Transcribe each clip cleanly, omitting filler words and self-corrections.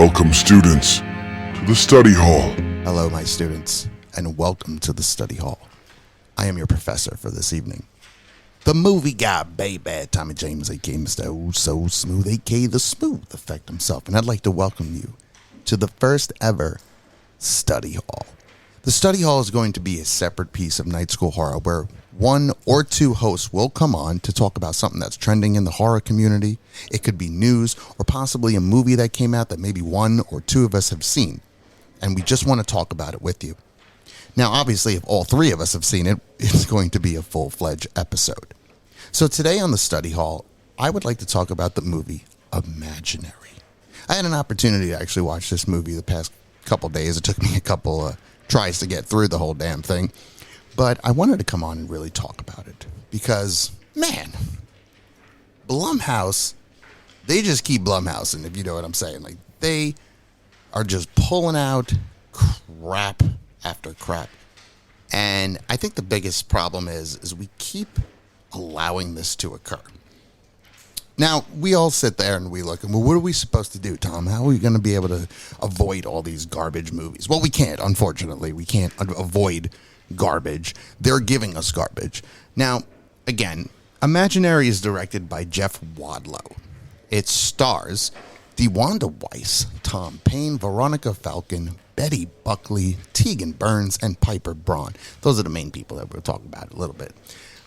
Welcome, students, to the study hall. Hello, my students, and welcome to the study hall. I am your professor for this evening. The movie guy, baby, Tommy James, a.k.a. Mr. Oh So Smooth, a.k.a. the Smooth Effect himself, and I'd like to welcome you to the first ever study hall. The study hall is going to be a separate piece of Night School Horror where one or two hosts will come on to talk about something that's trending in the horror community. It could be news or possibly a movie that came out that maybe one or two of us have seen, and we just want to talk about it with you. Now, obviously, if all three of us have seen it, it's going to be a full-fledged episode. So today on the study hall, I would like to talk about the movie Imaginary. I had an opportunity to actually watch this movie the past couple days. It took me a couple tries to get through the whole damn thing. But I wanted to come on and really talk about it because, man, Blumhouse, they just keep Blumhousing, if you know what I'm saying. Like, they are just pulling out crap after crap. And I think the biggest problem is we keep allowing this to occur. Now, we all sit there and we look and, well, what are we supposed to do, Tom? How are we going to be able to avoid all these garbage movies? Well, we can't, unfortunately. We can't avoid garbage. They're giving us garbage. Now, again, Imaginary is directed by Jeff Wadlow. It stars DeWanda Weiss, Tom Payne, Veronica Falcon, Betty Buckley, Tegan Burns, and Piper Braun. Those are the main people that we'll talk about a little bit.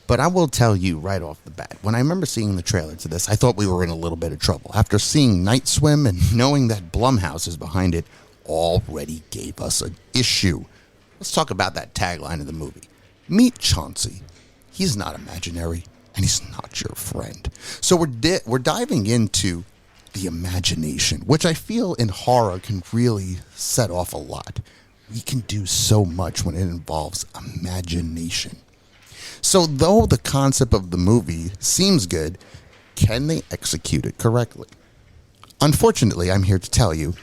But I will tell you right off the bat, when I remember seeing the trailer to this, I thought we were in a little bit of trouble. After seeing Night Swim and knowing that Blumhouse is behind it, already gave us an issue. Let's talk about that tagline of the movie. Meet Chauncey. He's not imaginary, and he's not your friend. So we're diving into the imagination, which I feel in horror can really set off a lot. We can do so much when it involves imagination. So though the concept of the movie seems good, can they execute it correctly? Unfortunately, I'm here to tell you,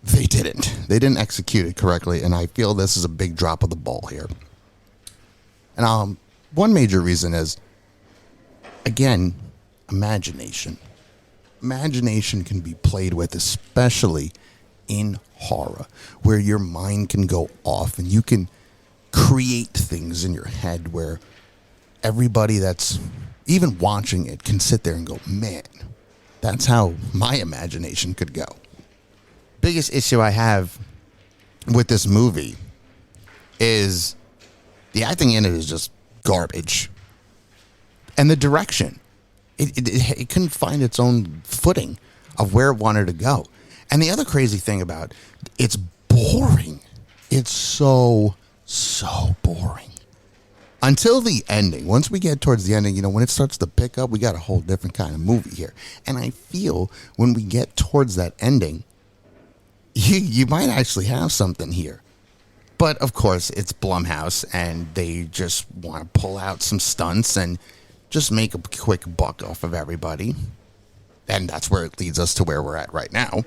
they didn't. They didn't execute it correctly, and I feel this is a big drop of the ball here. And one major reason is, again, imagination. Imagination can be played with, especially in horror, where your mind can go off and you can create things in your head where everybody that's even watching it can sit there and go, man, that's how my imagination could go. Biggest issue I have with this movie is the acting in it is just garbage. And the direction. It couldn't find its own footing of where it wanted to go. And the other crazy thing about it's boring. It's so boring. Until the ending. Once we get towards the ending, when it starts to pick up, we got a whole different kind of movie here. And I feel when we get towards that ending, you might actually have something here. But, of course, it's Blumhouse, and they just want to pull out some stunts and just make a quick buck off of everybody. And that's where it leads us to where we're at right now.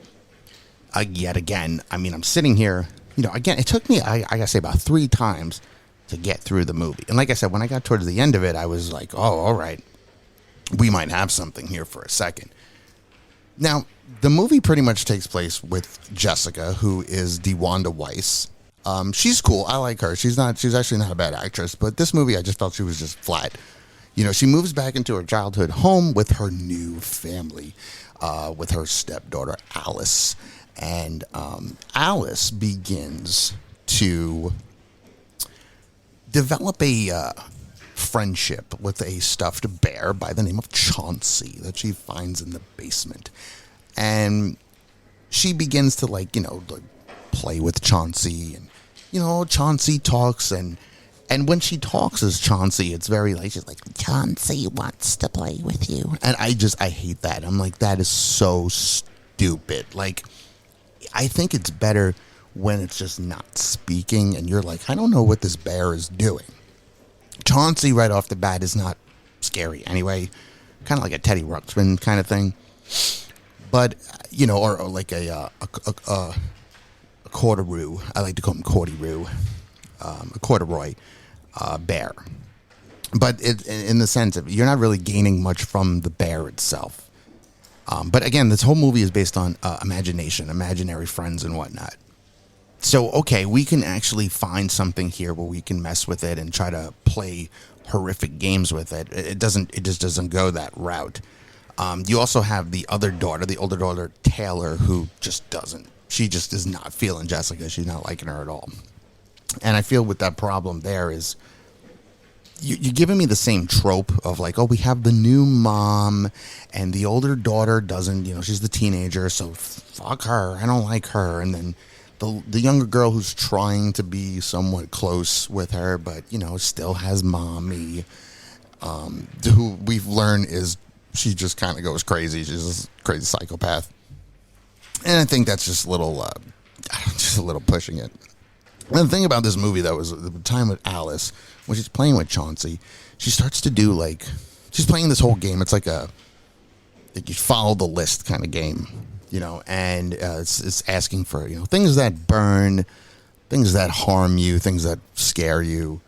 Yet again, I'm sitting here, again, it took me, I gotta say, about 3 times to get through the movie. And like I said, when I got towards the end of it, I was like, oh, all right, we might have something here for a second. Now, the movie pretty much takes place with Jessica, who is DeWanda Weiss. She's cool. I like her. She's actually not a bad actress, but this movie, I just felt she was just flat. She moves back into her childhood home with her new family, with her stepdaughter, Alice. And Alice begins to develop a friendship with a stuffed bear by the name of Chauncey that she finds in the basement. And she begins to play with Chauncey, and Chauncey talks, and when she talks as Chauncey, it's very she's like, Chauncey wants to play with you. And I hate that. I'm like, that is so stupid. I think it's better when it's just not speaking and you're like, I don't know what this bear is doing. Chauncey right off the bat is not scary anyway. Kind of like a Teddy Ruxpin kind of thing. But, or like a corduroy. I like to call him corduroy. A corduroy bear. But in the sense of you're not really gaining much from the bear itself. But again, this whole movie is based on imagination, imaginary friends and whatnot. So, okay, we can actually find something here where we can mess with it and try to play horrific games with it. It just doesn't go that route. You also have the other daughter, the older daughter, Taylor, who just doesn't. She just is not feeling Jessica. She's not liking her at all. And I feel with that problem there is you're giving me the same trope of like, oh, we have the new mom and the older daughter doesn't, she's the teenager, so fuck her. I don't like her. And then the younger girl who's trying to be somewhat close with her, but, still has mommy, who we've learned is she just kind of goes crazy. She's a crazy psychopath. And I think that's just a little pushing it. And the thing about this movie, though, is the time with Alice, when she's playing with Chauncey, she starts to do, she's playing this whole game. It's like you follow the list kind of game, and it's asking for, things that burn, things that harm you, things that scare you.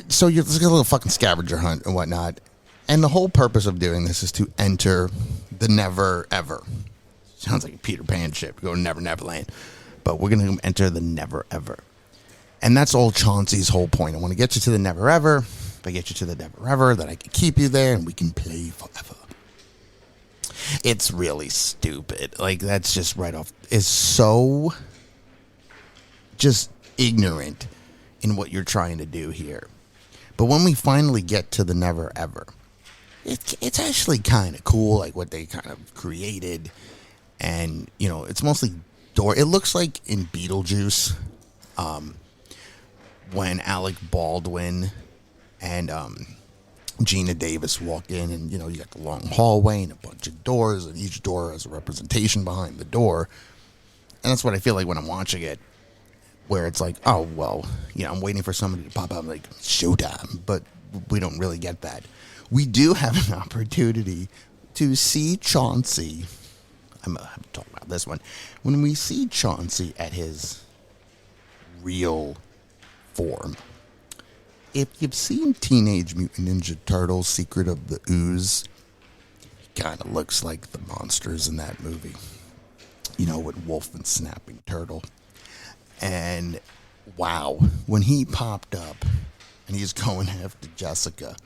So it's like a little fucking scavenger hunt and whatnot. And the whole purpose of doing this is to enter the never ever. Sounds like a Peter Pan ship. Go to Never Neverland. But we're going to enter the never ever. And that's all Chauncey's whole point. I want to get you to the never ever. If I get you to the never ever, then I can keep you there and we can play forever. It's really stupid. That's just right off. It's so just ignorant in what you're trying to do here. But when we finally get to the never ever, it's actually kind of cool, like what they kind of created. And, it's mostly door. It looks like in Beetlejuice, when Alec Baldwin and Gina Davis walk in, and you got the long hallway and a bunch of doors, and each door has a representation behind the door. And that's what I feel like when I'm watching it, where it's like, oh well, I'm waiting for somebody to pop up, like showtime, but we don't really get that. We do have an opportunity to see Chauncey. I'm going to talk about this one. When we see Chauncey at his real form, if you've seen Teenage Mutant Ninja Turtles, Secret of the Ooze, he kind of looks like the monsters in that movie. With Wolf and Snapping Turtle. And wow, when he popped up and he's going after Jessica,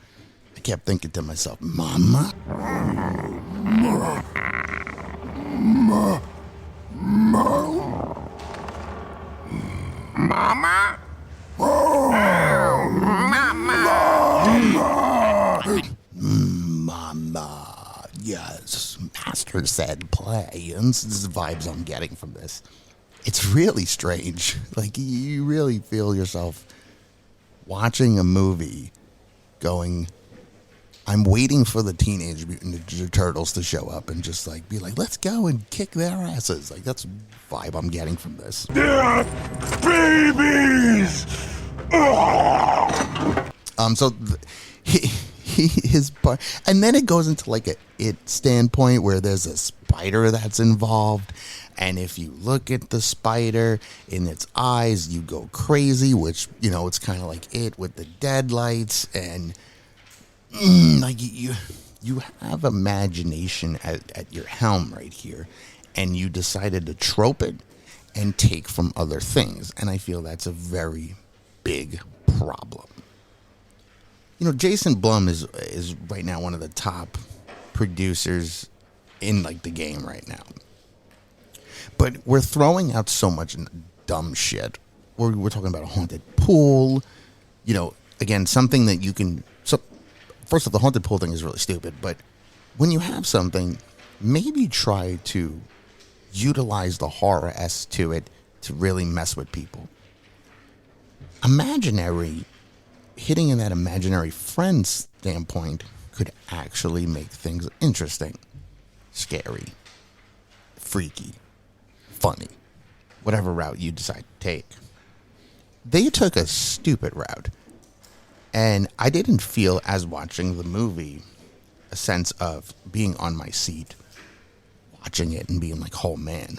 I kept thinking to myself, Mama? Mama? Mama. Yes, Master said play. And this is the vibes I'm getting from this. It's really strange. You really feel yourself watching a movie going, I'm waiting for the Teenage Mutant Ninja Turtles to show up and just be like, let's go and kick their asses. That's the vibe I'm getting from this. They're babies! So his part, and then it goes into a it standpoint where there's a spider that's involved, and if you look at the spider in its eyes, you go crazy, which it's kind of like it with the deadlights, and you have imagination at your helm right here, and you decided to trope it and take from other things, and I feel that's a very big problem. Jason Blum is right now one of the top producers in the game right now. But we're throwing out so much dumb shit. We're talking about a haunted pool. Again, something that you can. So, first off, the haunted pool thing is really stupid. But when you have something, maybe try to utilize the horror S to it to really mess with people. Hitting in that imaginary friend standpoint could actually make things interesting, scary, freaky, funny, whatever route you decide to take. They took a stupid route, and I didn't feel, as watching the movie, a sense of being on my seat, watching it and being like, oh man,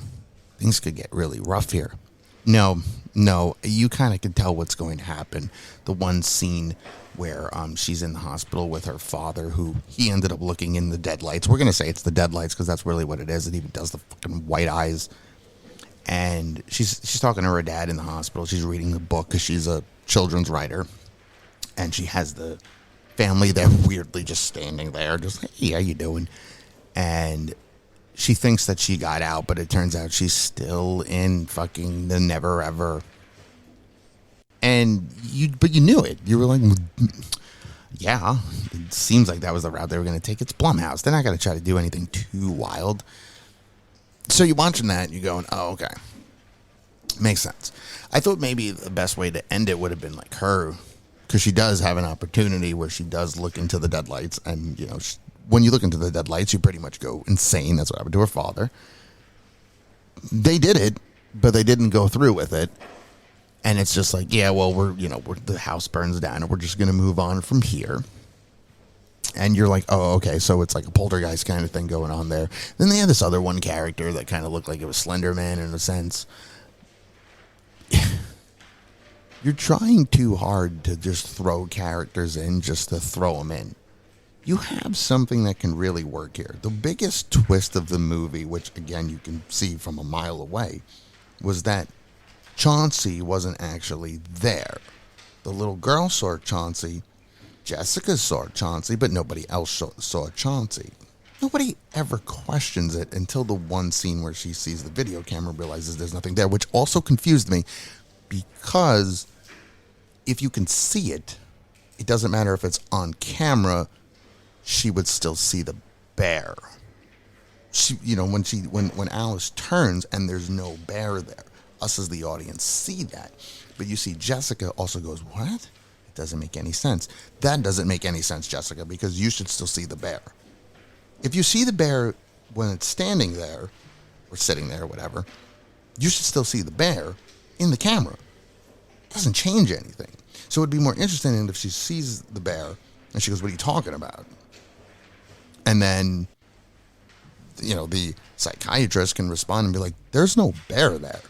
things could get really rough here. No, No, you kind of can tell what's going to happen. The one scene where she's in the hospital with her father, who he ended up looking in the deadlights. We're going to say it's the deadlights because that's really what it is. It even does the fucking white eyes. And she's talking to her dad in the hospital. She's reading the book because she's a children's writer. And she has the family there weirdly just standing there, just like, hey, how you doing? And she thinks that she got out, but it turns out she's still in fucking the never ever. And but you knew it. You were like, yeah, it seems like that was the route they were going to take. It's Blumhouse. They're not going to try to do anything too wild. So you're watching that and you're going, oh, okay. Makes sense. I thought maybe the best way to end it would have been like her, because she does have an opportunity where she does look into the deadlights. And, you know, when you look into the deadlights, you pretty much go insane. That's what happened to her father. They did it, but they didn't go through with it. And it's just like, yeah, well, the house burns down and we're just going to move on from here. And you're like, oh, okay, so it's like a poltergeist kind of thing going on there. Then they had this other one character that kind of looked like it was Slender Man in a sense. You're trying too hard to just throw characters in just to throw them in. You have something that can really work here. The biggest twist of the movie, which again you can see from a mile away, was that Chauncey wasn't actually there. The little girl saw Chauncey. Jessica saw Chauncey, but nobody else saw Chauncey. Nobody ever questions it until the one scene where she sees the video camera and realizes there's nothing there, which also confused me because if you can see it, it doesn't matter if it's on camera, she would still see the bear. She, when Alice turns and there's no bear there, us as the audience see that. But you see Jessica also goes, what? It doesn't make any sense. That doesn't make any sense, Jessica, because you should still see the bear. If you see the bear when it's standing there, or sitting there, or whatever, you should still see the bear in the camera. It doesn't change anything. So it'd be more interesting if she sees the bear, and she goes, what are you talking about? And then, the psychiatrist can respond and be like, there's no bear there.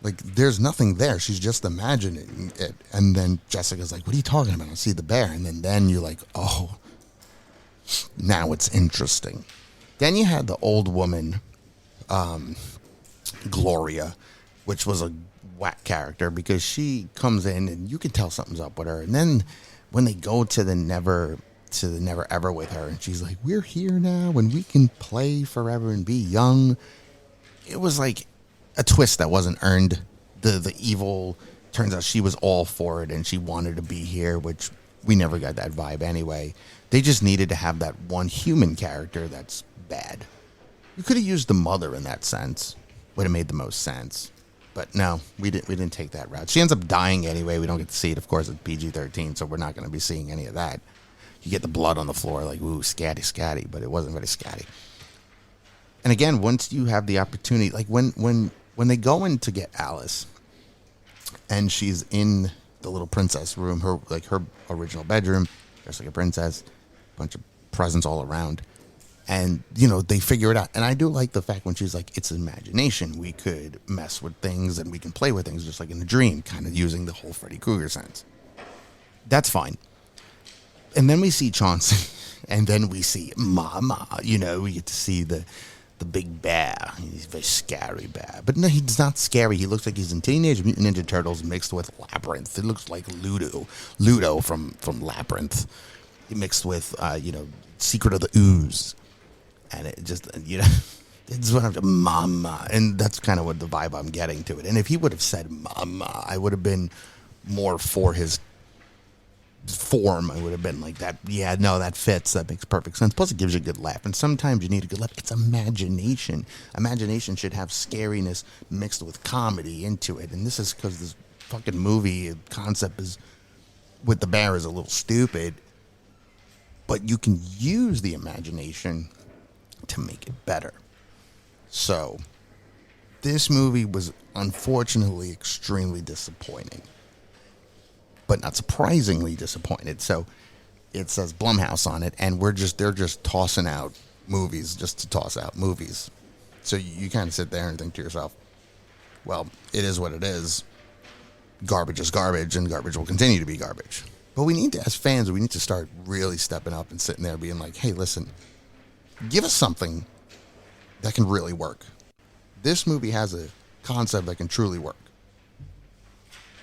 Like, there's nothing there. She's just imagining it. And then Jessica's like, what are you talking about? I see the bear. And then you're like, oh, now it's interesting. Then you had the old woman, Gloria, which was a whack character because she comes in and you can tell something's up with her. And then when they go to the never ever with her and she's like, we're here now and we can play forever and be young. It was like a twist that wasn't earned. The evil, turns out she was all for it and she wanted to be here, which we never got that vibe anyway. They just needed to have that one human character that's bad. You could have used the mother in that sense. Would have made the most sense. But no, we didn't take that route. She ends up dying anyway. We don't get to see it. Of course, it's PG-13, so we're not going to be seeing any of that. You get the blood on the floor, like, ooh, scatty, but it wasn't very scatty. And again, once you have the opportunity, like when they go in to get Alice, and she's in the little princess room, her original bedroom, dressed like a princess, bunch of presents all around, and they figure it out. And I do like the fact when she's like, it's imagination. We could mess with things and we can play with things just like in a dream, kind of using the whole Freddy Krueger sense. That's fine. And then we see Chauncey, and then we see Mama. We get to see the big bear. He's a very scary bear. But no, he's not scary. He looks like he's in Teenage Mutant Ninja Turtles mixed with Labyrinth. It looks like Ludo from Labyrinth. He mixed with, Secret of the Ooze. And it just, it's what I'm, Mama. And that's kind of what the vibe I'm getting to it. And if he would have said Mama, I would have been more for his form. I would have been like that. Yeah, no, that fits. That makes perfect sense. Plus, it gives you a good laugh. And sometimes you need a good laugh. It's imagination. Imagination should have scariness mixed with comedy into it. And this is because this fucking movie concept is with the bear is a little stupid. But you can use the imagination to make it better. So, this movie was unfortunately extremely disappointing. But not surprisingly disappointed. So it says Blumhouse on it, and they're just tossing out movies just to toss out movies. So you kind of sit there and think to yourself, well, it is what it is. garbage is garbage, and garbage will continue to be garbage. But we need to, as fans, we need to start really stepping up and sitting there being like, hey, listen, give us something that can really work. This movie has a concept that can truly work.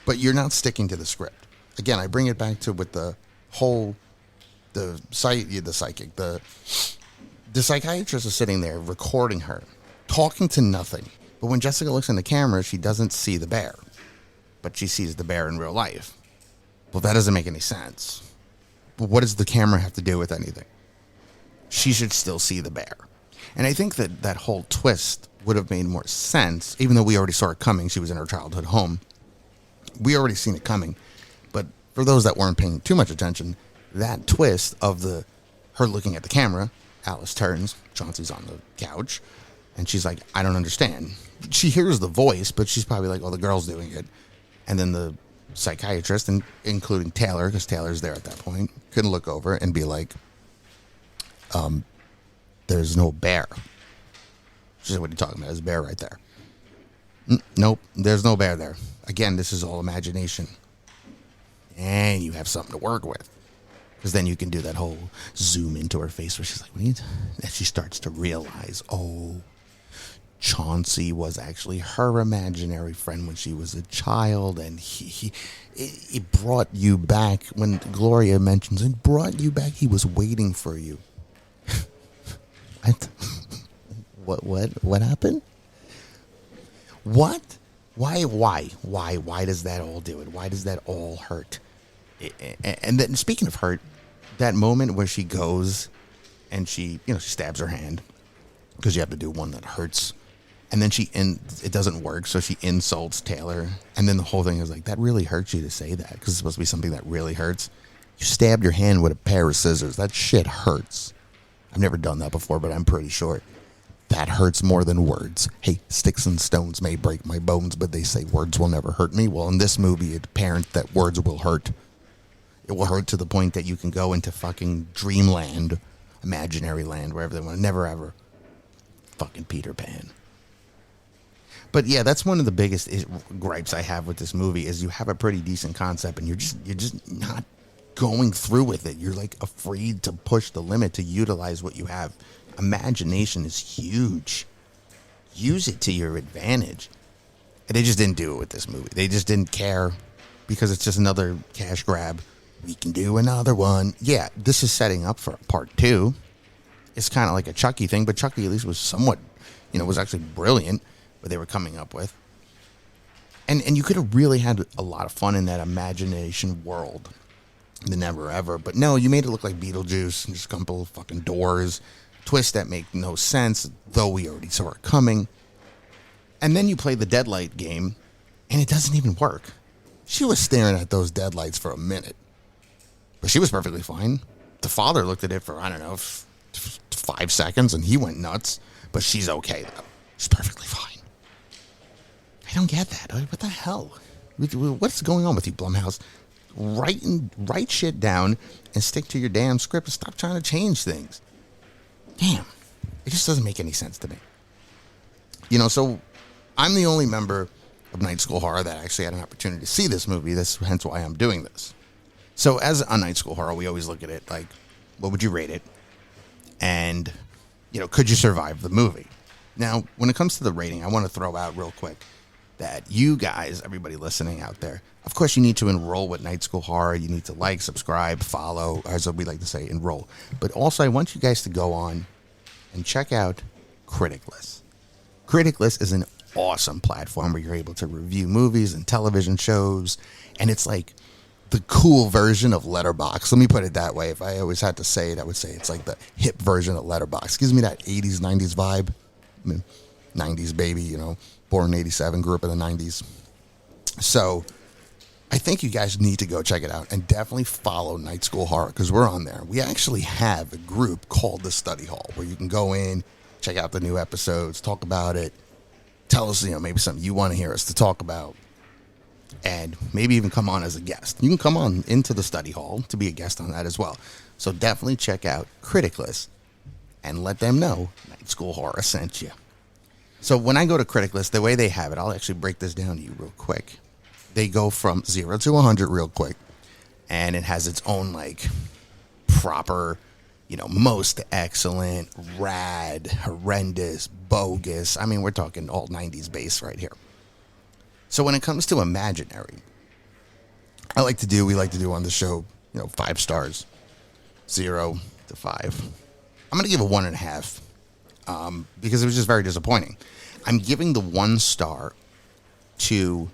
But you're not sticking to the script. Again, I bring it back to with the psychiatrist is sitting there recording her, talking to nothing. But when Jessica looks in the camera, she doesn't see the bear. But she sees the bear in real life. Well, that doesn't make any sense. But what does the camera have to do with anything? She should still see the bear. And I think that that whole twist would have made more sense, even though we already saw it coming. She was in her childhood home. We already seen it coming. But for those that weren't paying too much attention, that twist of her looking at the camera, Alice turns, Chauncey's on the couch, and she's like, I don't understand. She hears the voice, but she's probably like, oh, the girl's doing it. And then the psychiatrist, and including Taylor, because Taylor's there at that point, could look over and be like, there's no bear. She said, what are you talking about? There's a bear right there. Nope, there's no bear there. Again, this is all imagination. And you have something to work with. Because then you can do that whole zoom into her face where she's like, and she starts to realize, oh, Chauncey was actually her imaginary friend when she was a child, and it brought you back. When Gloria mentions it, brought you back, he was waiting for you. What happened? What? Why does that all do it? Why does that all hurt? And then, speaking of hurt, that moment where she goes and she stabs her hand, because you have to do one that hurts, and then it doesn't work, so she insults Taylor, and then the whole thing is like, that really hurts you to say that, because it's supposed to be something that really hurts. You stabbed your hand with a pair of scissors. That shit hurts. I've never done that before, but I'm pretty sure that hurts more than words. Hey, sticks and stones may break my bones, but they say words will never hurt me. Well, in this movie, it's apparent that words will hurt. It will hurt to the point that you can go into fucking dreamland, imaginary land, wherever they want. Never ever. Fucking Peter Pan. But yeah, that's one of the biggest gripes I have with this movie is you have a pretty decent concept and you're just not going through with it. You're like afraid to push the limit, to utilize what you have. Imagination is huge. Use it to your advantage. And they just didn't do it with this movie. They just didn't care because it's just another cash grab. We can do another one. Yeah, this is setting up for part 2. It's kind of like a Chucky thing, but Chucky at least was somewhat, was actually brilliant what they were coming up with. And you could have really had a lot of fun in that imagination world. The Never Ever. But no, you made it look like Beetlejuice and just a couple of fucking doors. Twists that make no sense, though we already saw it coming. And then you play the deadlight game, and it doesn't even work. She was staring at those deadlights for a minute. But she was perfectly fine. The father looked at it for, 5 seconds, and he went nuts. But she's okay, though. She's perfectly fine. I don't get that. What the hell? What's going on with you, Blumhouse? Write shit down and stick to your damn script and stop trying to change things. Damn. It just doesn't make any sense to me. So I'm the only member of Night School Horror that actually had an opportunity to see this movie. That's hence why I'm doing this. So as on Night School Horror, we always look at it like, what would you rate it? And, could you survive the movie? Now, when it comes to the rating, I want to throw out real quick that you guys, everybody listening out there, of course you need to enroll with Night School Horror. You need to like, subscribe, follow, as we like to say, enroll. But also I want you guys to go on and check out Criticless. Criticless is an awesome platform where you're able to review movies and television shows, and it's like the cool version of Letterboxd. Let me put it that way. If I always had to say it, I would say it's like the hip version of Letterboxd. Gives me that 80s, 90s vibe. 90s baby, born in 87, grew up in the 90s. So I think you guys need to go check it out and definitely follow Night School Horror because we're on there. We actually have a group called the Study Hall where you can go in, check out the new episodes, talk about it, tell us, maybe something you want to hear us to talk about, and maybe even come on as a guest. You can come on into the Study Hall to be a guest on that as well. So definitely check out Criticless and let them know Night School Horror sent you. So when I go to Criticless, the way they have it, I'll actually break this down to you real quick. they go from 0 to 100 real quick, and it has its own like proper, most excellent, rad, horrendous, bogus. I mean, we're talking all 90s bass right here. So when it comes to imaginary, we like to do on the show, 5 stars, 0 to 5. I'm going to give it 1.5 because it was just very disappointing. I'm giving the 1 star to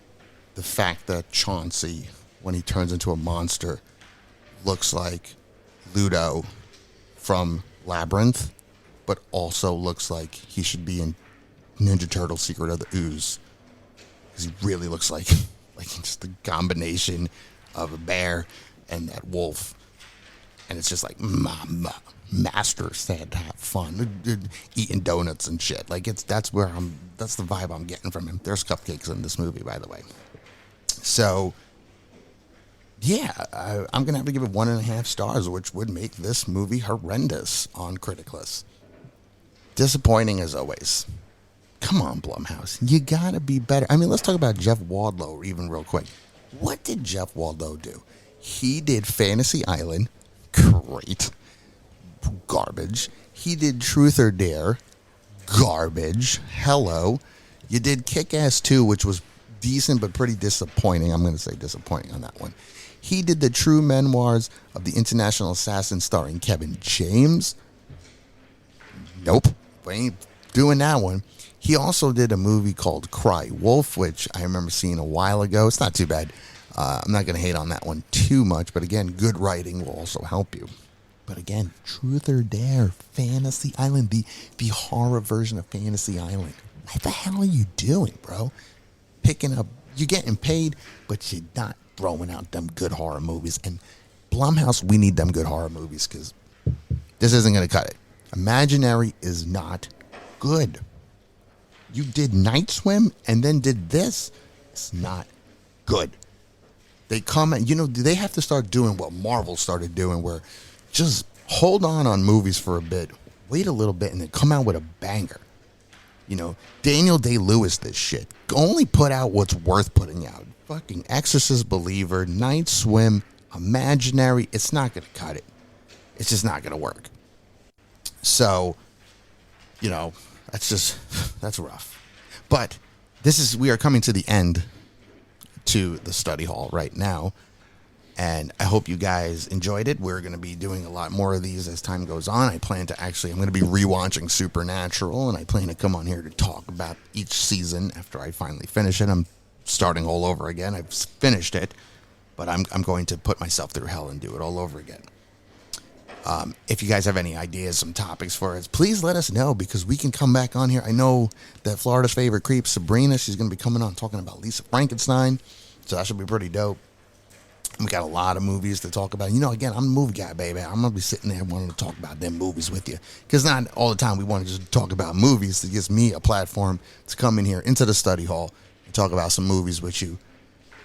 the fact that Chauncey, when he turns into a monster, looks like Ludo from Labyrinth, but also looks like he should be in Ninja Turtle Secret of the Ooze. Because he really looks like just the combination of a bear and that wolf. And it's just like, master said to have fun, eating donuts and shit. Like that's the vibe I'm getting from him. There's cupcakes in this movie, by the way. So, yeah, I'm going to have to give it 1.5 stars, which would make this movie horrendous on Criticlist. Disappointing as always. Come on, Blumhouse. You got to be better. I mean, let's talk about Jeff Waldlow even real quick. What did Jeff Waldlow do? He did Fantasy Island. Great. Garbage. He did Truth or Dare. Garbage. Hello. You did Kick-Ass 2, which was decent but pretty disappointing. I'm going to say disappointing on that one. He did the True Memoirs of the International Assassin starring Kevin James. Nope. We ain't doing that one. He also did a movie called Cry Wolf, which I remember seeing a while ago. It's not too bad. I'm not going to hate on that one too much, but again, good writing will also help you. But again, Truth or Dare, Fantasy Island, the horror version of Fantasy Island. What the hell are you doing, bro? Picking up, you're getting paid, but you're not throwing out them good horror movies. And Blumhouse, we need them good horror movies because this isn't going to cut it. Imaginary is not good. You did Night Swim and then did this. It's not good. They come and, they have to start doing what Marvel started doing, where just hold on movies for a bit, wait a little bit, and then come out with a banger. Daniel Day-Lewis, this shit. Only put out what's worth putting out. Fucking Exorcist Believer, Night Swim, Imaginary. It's not going to cut it. It's just not going to work. So, that's rough. But we are coming to the end to the study hall right now. And I hope you guys enjoyed it. We're going to be doing a lot more of these as time goes on. I'm going to be rewatching Supernatural, and I plan to come on here to talk about each season after I finally finish it. I'm starting all over again. I've finished it, but I'm going to put myself through hell and do it all over again. If you guys have any ideas, some topics for us, please let us know, because we can come back on here. I know that Florida's favorite creep, Sabrina, she's going to be coming on talking about Lisa Frankenstein, so that should be pretty dope. We got a lot of movies to talk about. Again, I'm a movie guy, baby. I'm going to be sitting there wanting to talk about them movies with you. Because not all the time we want to just talk about movies. It gives me a platform to come in here into the study hall and talk about some movies with you.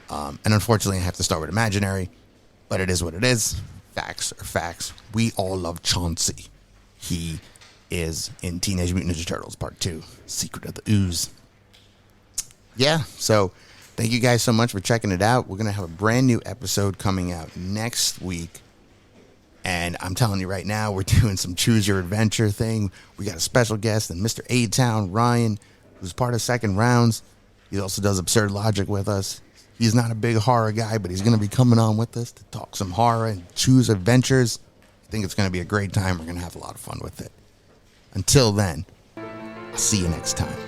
And unfortunately, I have to start with Imaginary. But it is what it is. Facts are facts. We all love Chauncey. He is in Teenage Mutant Ninja Turtles Part 2, Secret of the Ooze. Yeah, so thank you guys so much for checking it out. We're going to have a brand new episode coming out next week. And I'm telling you right now, we're doing some Choose Your Adventure thing. We got a special guest, and Mr. A-Town, Ryan, who's part of Second Rounds. He also does Absurd Logic with us. He's not a big horror guy, but he's going to be coming on with us to talk some horror and choose adventures. I think it's going to be a great time. We're going to have a lot of fun with it. Until then, I'll see you next time.